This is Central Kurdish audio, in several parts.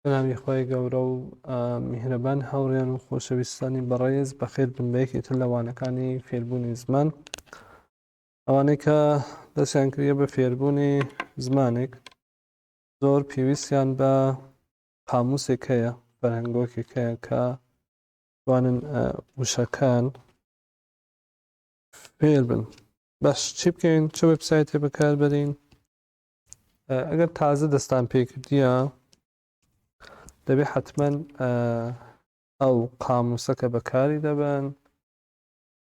بەناوی خۆی گەورە و میهرەبان هاوڕێیان و خۆشەویستانی بەڕێز بەخێر بن بە یەکێتر لەوانەکانی فێربوونی زمان ئەوانەی کە دەستیان کردە بە فێربوونی زمانێک زۆر پێویستیان بە قاموسێک هەیە فەرهەنگۆکێک هەیە کە توانن وشەکان فێر بن. باش چی بکەین؟ چه وێبسایتێ بەکاربەرین؟ ئەگەر تازە دەستان پێ کردیە دەبێت حتمەن ئەو قاموسەکە بەکاری دەبن،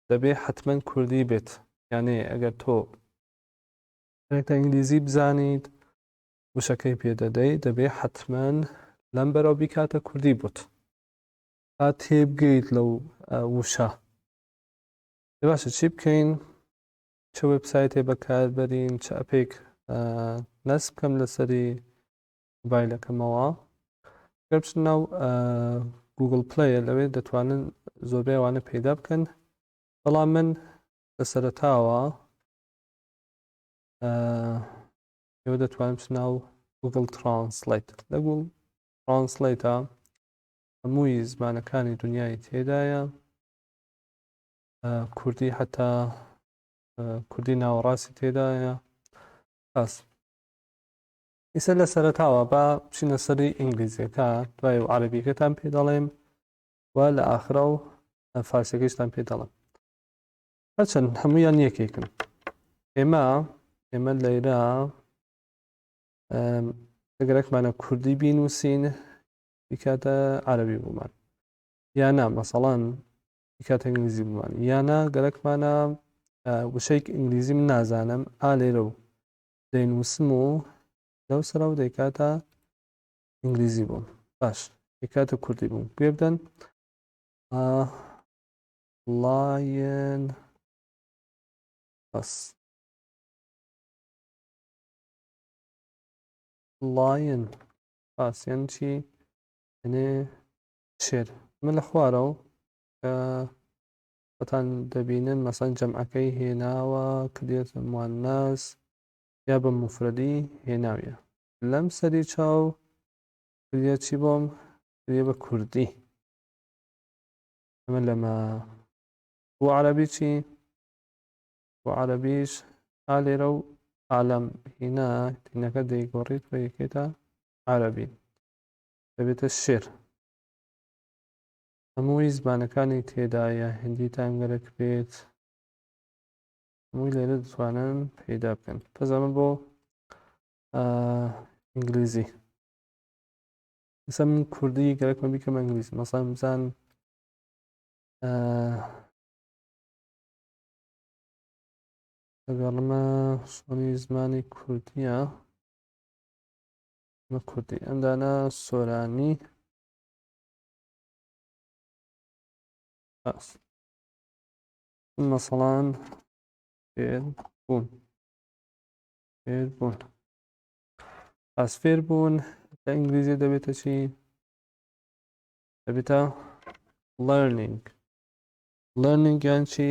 دەبێت حتمەن کوردی بێت، یعنی ئەگەر تۆ کارێکتە ئینگلیزی بزانیت وشەکەی پێدەدەی دەبێت حتمەن لەم بەرەو بیکاتە کوردی بوت تا تێبگەیت لەو وشە. باشە چی بکەین؟ چه وێبسایتێ بەکاربەرین؟ چه ئەپێک نەسب بکەم لەسەری مۆبایلەکەمەوە؟ گەر بچن ناو گوگل پلەیە لەوێ دەتوانن زۆربەی ئەوانە پەیدا بکەن، بەڵام من لە سەرەتاوە ئێوە دەتوانن بچن ناو گوگل ترانسلیت. لە گوگل ترانسلیتە هەمووی زمانەکانی دنیای تێدایە، کوردی حتا کوردی ناوەڕاستی تێدایە. باس ئیسە لە سەرەتاوە با بچینە سەری ئینگلیزیەکە، دوای و عەرەبیەکەتان پێ دەڵێم و لە ئاخرە و فارسیەکەیشتان پێ دەڵێم. هەرچەند هەموویان یەکێکن. ئێمە لەیرە ئەگەرێکمانە کوردی بینووسین بیکاتە عەرەبی بوومان، یانە مەسەڵەن بیکاتە ئینگلیزی بوومان، یانە گەرەکمانە وشەیەک ئینگلیزی من نازانم لێرە و دەینووسم و لەو سەرە و دەیکاتە ئینگلیزی بووم، باش دەیکاتە کوردی بووم. گوێ بدەن لاین بەس لاین پاسیان چی؟ یعنی شێر. من لە خوارەوە کە بەتان دەبینن مەسەن جەمعەکەی هێناوە کردێتە موانناس یا بە موفرەدی هێناویە، لەم سەری چاو کردێ چی بۆم؟ کردێ بە کوردی. ئەمە لەمە بۆ عەرەبی چی؟ بۆ عەرەبیش لێرە و عالەم هینا تینەکە دەیگۆڕیت بە یەکێتە عەرەبی دەبێتە شێر. هەمووی زمانەکانی تێدایە، هیندیتان گەرەک بێت هەمووی لێرە دەتوانن پەیدا بکەن. پس ئەمە بۆ ئینگلیزی. ئێستا من کوردی گەرەکمە بیکەم ئینگلیزی، مەسەڵەن بزان لەگەڵمە سۆنی زمانی کوردیە، ئەمە کوردی ئەمدانە سۆرانی باس مەسەڵەن فێربوون باس فێربوون لە ئینگلیزی دەبێتە چی؟ دەبێتە learning. learning یان چی؟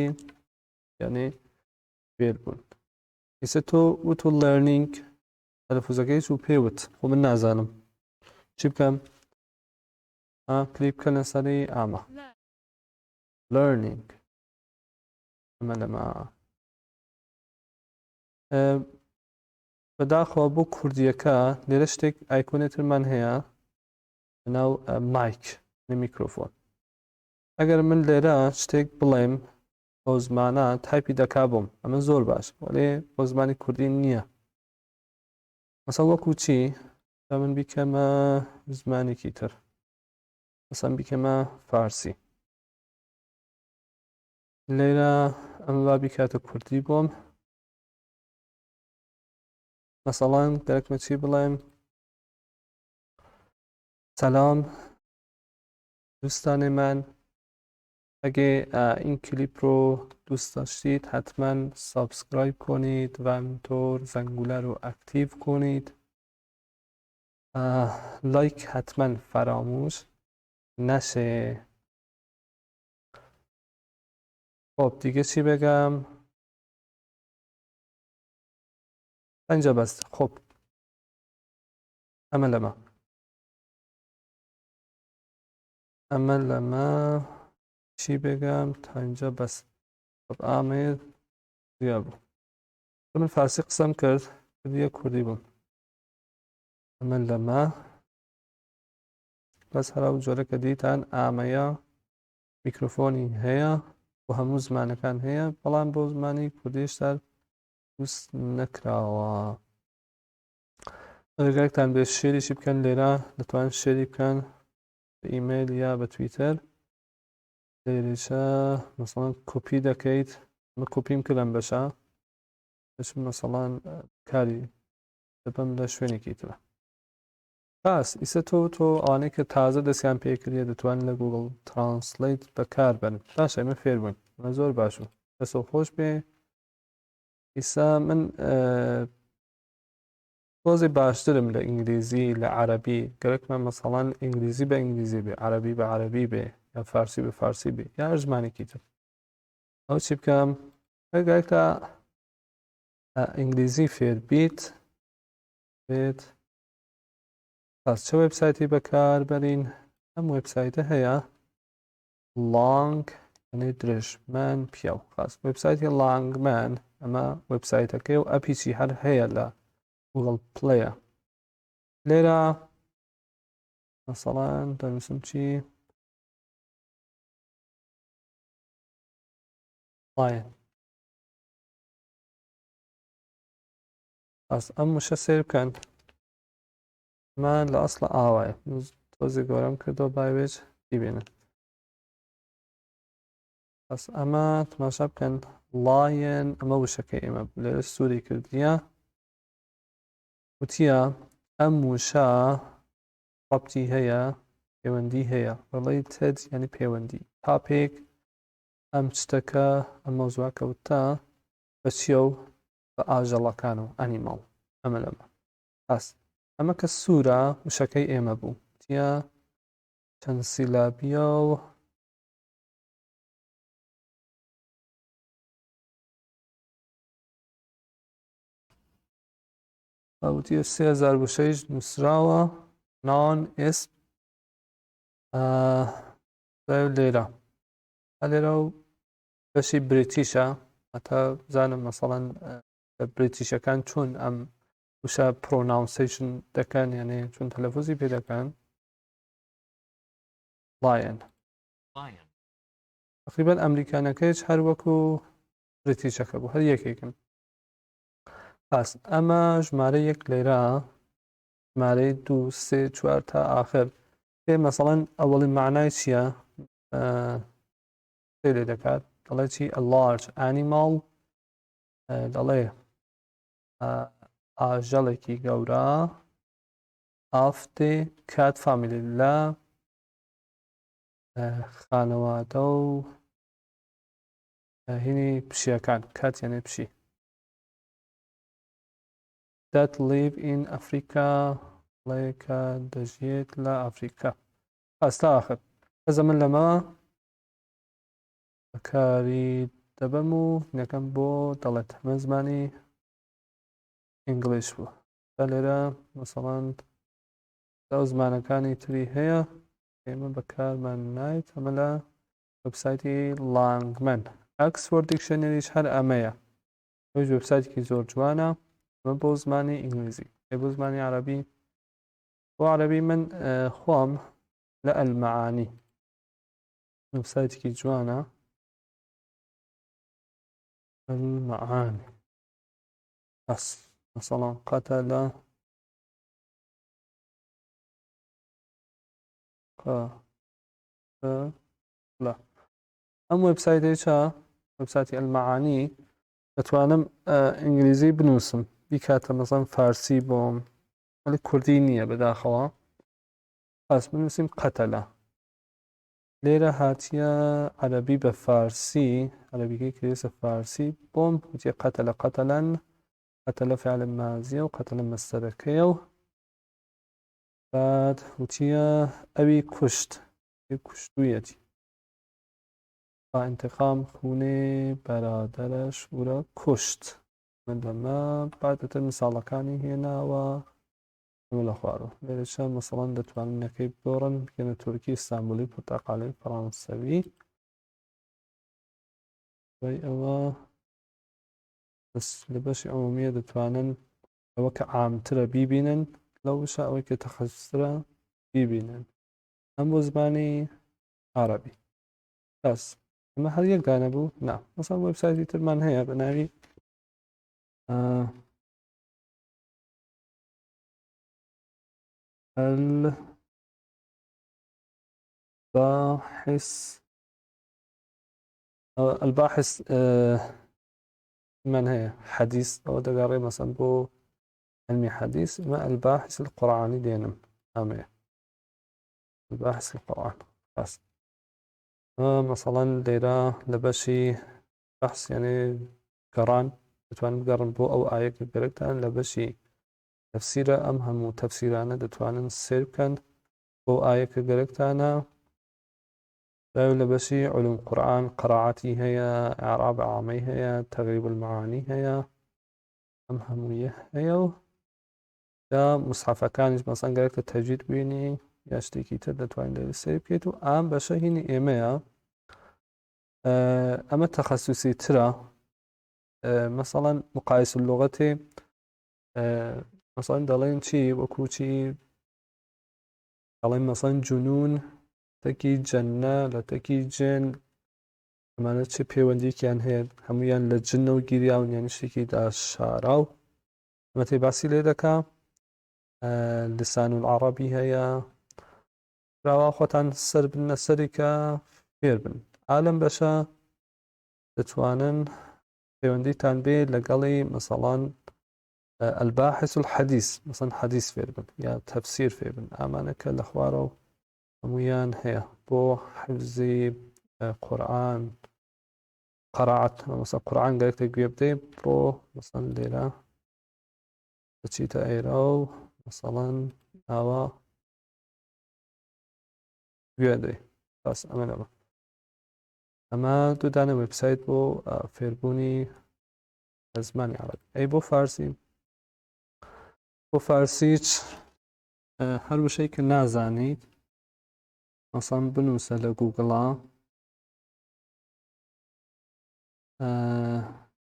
یعنی فێربوون. ئیسە تۆ وتۆ learning تەلەفوزەکەی چوو پێوت، خۆ من نازانم چی بکەم؟ کلیک بکەن لەسەری ئامە learning. ئەمە لەمە بەداخەوە بۆ کوردیەکە لێرە شتێک ئایکۆنێترمان هەیە بەناو مایک میکرۆفۆن. ئەگەر من لێرە شتێک بڵێم بۆ زمانە تایپی دەکا بۆم، ئەمە زۆر باش، وەڵێ بۆ زمانی کوردی نییە. مەسەڵ وەکو چی؟ تا من بیکەمە زمانێکی تر، مەسەڵەن بیکەمە فارسی. لێرە ئەمە با بیکاتە کوردی بۆم، مەسەڵەن گەرەکمە چی بڵێم؟ سەلام دوستانێمان، ئەگەر این کلیپ رو دوست داشتید حتما سابسکرایب کنید و همینطور زنگوله رو اکتیو کنید. لایک حتما فراموش نشه. خب دیگه چی بگم؟ اینجا بس. خب ئەمە لەمە ئەمە لەمە چی بێگەم تا اینجا بەس ئامێر دیا بوو من فارسی قسەم کرد کردیە کوردی بووم ئەمە لەمە بەس هەراو جۆرەکە دیتان ئامەیە میکرۆفۆنی هەیە بۆ هەموو زمانەکان هەیە بەڵام بۆ زمانی کوردیشتا دروست نەکراوە ئەگەرتان بێ شێریشی بکەن لێرە دەتوانن شێری بکەن بە ئیمەیل یا بە تویتەر لێرەشە مەسەڵەن کۆپی دەکەیت مە کۆپیم کردم بەشە دەچم مەسەڵەن کاری دەبم لە شوێنێکی ترە باس ئیسە تۆ ئەوانەی کە تازە دەستیان پێکردێ دەتوانن لە گوگڵ ترانسلیت بەکاربن باشە ئێمە فێر بووین ئەمە زۆر باش بوو دەسۆ خۆش بێ ئیسا من تۆزی باشترم لە ئینگلیزی لە عەرەبی گەرەکمە مەسەڵەن ئینگلیزی بە ئینگلیزی بێ عەرەبی بە عەرەبی بێ یا فارسی بە فارسی بێ یا هەر زمانێکی تر ئەو چی بکەم ئەگەرکە ئینگلیزی فێر بیت بێت باس چه وێبسایتی بەکاربەرین ئەم وێبسایتە هەیە لانگ یعنی درێژمان پیاو خاص وێبسایتی لانگمان ئەمە وێبسایتەکەی و ئەپیچی هەر هەیە لە گوگڵ پلەیە لێرە مەسەڵەن دەنووسم چی لاین باس ئەم وشە سیر بکەن من لە ئەسڵە ئاوایە تۆزی گەورەم کردەوە باوێج بیبێنن بەس ئەمە تماشا بکەن لاین ئەمە وشەکەی ئێمە لێرە سووری کردیە وتیە ئەم وشە ڕەبتی هەیە پەیوەندی هەیە ڕێڵەیتد یعنی پەیوەندی تاپێک ئەم شتەکە ئەم مەوزوعە کەوتە بە چیە و بە ئاژەڵەکان و ئەنیمەڵ ئەمە لەمە باس ئەمە کە سوورە وشەکەی ئێمە بوو وتیە چەند سیلابیە و وتیە 3000 وشەیش نووسراوە نان ئێسپ لێرە لێرە و بەشی بریتیشە هەتا بزانم مەسەڵەن بریتیشەکان چۆن ئەم وشە پرۆناونسیشن دەکەن یعنی چۆن تەلەفوزی پێ دەکەن لاین تقریبا ئەمریکانەکەیش هەر وەکو بریتیشەکە بوو هەر یەکێکن باس ئەمە ژمارە یەک لێرە ژمارەی 2 3 4 تا ئاخر پێ مەسەڵەن ئەوەڵی معنای چییە پێ لێ دەکات دەڵێ چی a large animal دەڵێ ئاژەڵێکی گەورە ئافتێ کات فامیلی لە خانەوادە و هینی پشیەکان کات یعنی پشی that live in Africa لەیەکە دەژێت لە ئەفریقا ئاستا آخر ئەزە من لەمە بەکاری دەبەم و نەکەم بۆ دەڵێت هەمە زمانی ئینگلیش بوو تا لێرە مەسەڵەن ئەو زمانەکانی تری هەیە ئێمە بەکارمان نایت ئەمە لە وێبسایتی لانگمەن ئەکسفۆرد دیکشنەریش هەر ئەمەیە ئەوش وێبسایتێکی زۆر جوانە ئەمە بۆ زمانی ئینگلیزی بۆ زمانی عەرەبی بۆ عەرەبی من خۆم لە ئەلمەعانی وێبسایتێکی جوانە المعاني بس مثلا قتل لا ئەم وێبسایتێکە وێبسایتی ئەلمەعانی دەتوانم ئینگلیزی بنووسم بیکاتە مەسەڵەن فارسی بۆم وەلی کوردی نییە بەداخەوە پس بنووسیم قەتەلە لێرە هاتیە عەرەبی بە فارسی عەرەبیکەی کردێتە فارسی بۆم وتیە قەتەلە قەتەلەن قەتەلە فعل مازیە و قەتەلە مەستەرەکەیە و بعد وتیە ئەوی کوشت کوشتوویەتی با انتقام خونێ بەرادەرەش ورە کوشت من لەمە بعد ئەتر مثاڵەکانی هێناوە ئەمە لە خوارەوە لێرەشە مەسەڵەن دەتوانن نەکەی بۆڕن بکەنە تورکی ئیستانبولی پۆرتەقاڵی فەڕەنسەوی ئەوە لە بەشی عمومیە دەتوانن ئەوە کە عامترە بیبینن لەو وشە ئەوەی کە تەخەسوسرە بیبینن ئەم بۆ زمانی عەرەبی بەس ئەمە هەر یەک دانە بوو نا مەسەڵەن وێبسایتی ترمان هەیە بە ناوی الباحث من هي حديث أو دقاري مثلا بو علمي حديث ما الباحث القرآني دينم أمي الباحث القرآن بس مثلا ليرا لبشي بحث يعني قران دتوان بقرن بو أو آية كبيرتان لبشي تفسير أم همو تفسيرانا دتوانن سير كان بو آية كبيرتانا لبشي علوم قرآن قراءتي هي إعراب عامي هي تغريب المعاني هي أم هموية هي يا مصحف كانش مثلا قالك التجويد بيني ياشتكي تدتوان دير السيب كيتو أم بشهيني إيميا أما تخصصي ترى مثلا مقايس اللغة مثلا دالين شي وكو شي دالين مثلا جنون تەکی جەنە لە تەکی جێن ئەمانە چه پەیوەندیەکیان هەیە هەموویان لە جنەوە گیریاون یان شتێکیدا شاراو ئەمە تێی باسی لێ دەکا لسان العەرەبی هەیە راوا خۆتان سەر بنە سەرێکە فێر بن ئالەم بەشە دەتوانن پەیوەندیتان بێ لەگەڵی مەسەڵەن الباحث الحەدیث مەسەڵەن حەدیث فێر بن یا تەفسیر فێر بن ئامانە کە لە خوارەوە هەموویان هەیە بۆ حفزی قورئان قەرائەت مثلا قورئان گەرەکتە گوێ بدەی بۆ مثلا لێرە بچیتە ئێرە و مثلا ئاوا گوێ دەی باس ئەمە لەمە ئەمە دوو دانە وێبسایت بۆ فێربوونی زمانی عەرەبی ئەی بۆ فارسی بۆ فارسیچ هەر وشەی کە نازانیت مثلا بنووسە لە گوگڵا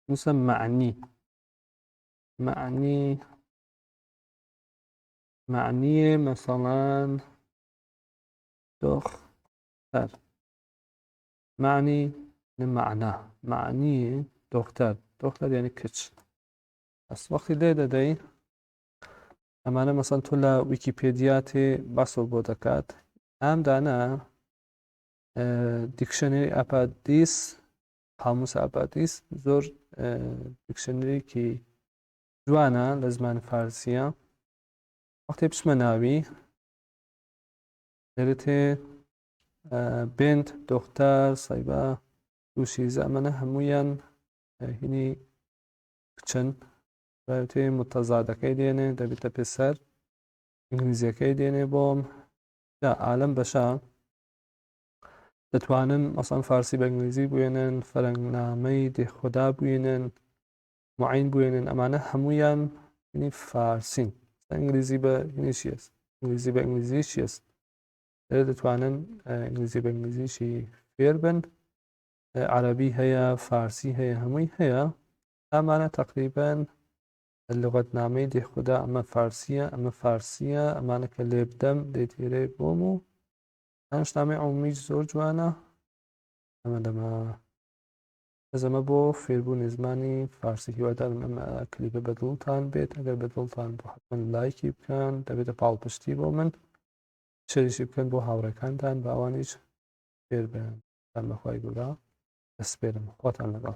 نووسە معنی مثلا دختر معنی معنی دختر یعنی کچ بەس وەختی لێ دەدەی ئەمانە مەسەڵەن تۆ لە ویکیپێدیا تێ باسەوە بۆ دەکات ئەم دانە دیکشنەری ئاپادیس قاموس ئاپادیس زۆر دیکشنەرێکی جوانە لە زمانی فارسیە وەختی بچمە ناوی لێرە تێ بنت دختر سەیبە دووشیزە ئەمەنە هەموویان هینی کچن تێ متەزادەکەی دێنێ دەبێتە پێسەر ئینگلیزیەکەی دێنێ بۆم یا ئالەم بەشە دەتوانن مەسەڵەن فارسی بە ئینگلیزی بوێنن فەرەنگنامەی دێخۆدا بوێنن معین بوێنن ئەمانە هەموویان هینی فارسین ئینگلیزی بە هینیشی هەست ئینگلیزی بە ئینگلیزیشی هەست لێرە دەتوانن ئینگلیزی بە ئینگلیزیشی فێر بن عەرەبی هەیە فارسی هەیە هەمووی هەیە ئەمانە تەقریبەن لغەتنامەی دێخۆدا ئەمە فارسیە ئەمانە کە لێ بدەم دەیتێرێ بۆم و دانشنامەی عمومیش زۆر جوانە ئەمە لەمە ئەمە بۆ فێربوونی زمانی فارسی هیوادارم ئەمە کلیپە بەدڵتان بێت ئەگەر بەدڵتان بۆ حتمەن لایکی بکەن دەبێتە پاڵپشتی بۆ من شەریشی بکەن بۆ هاوڕێکانتان بە ئەوانیش فێر بن بەخوای گەورە دەسپێرم خۆتان لەگەڵ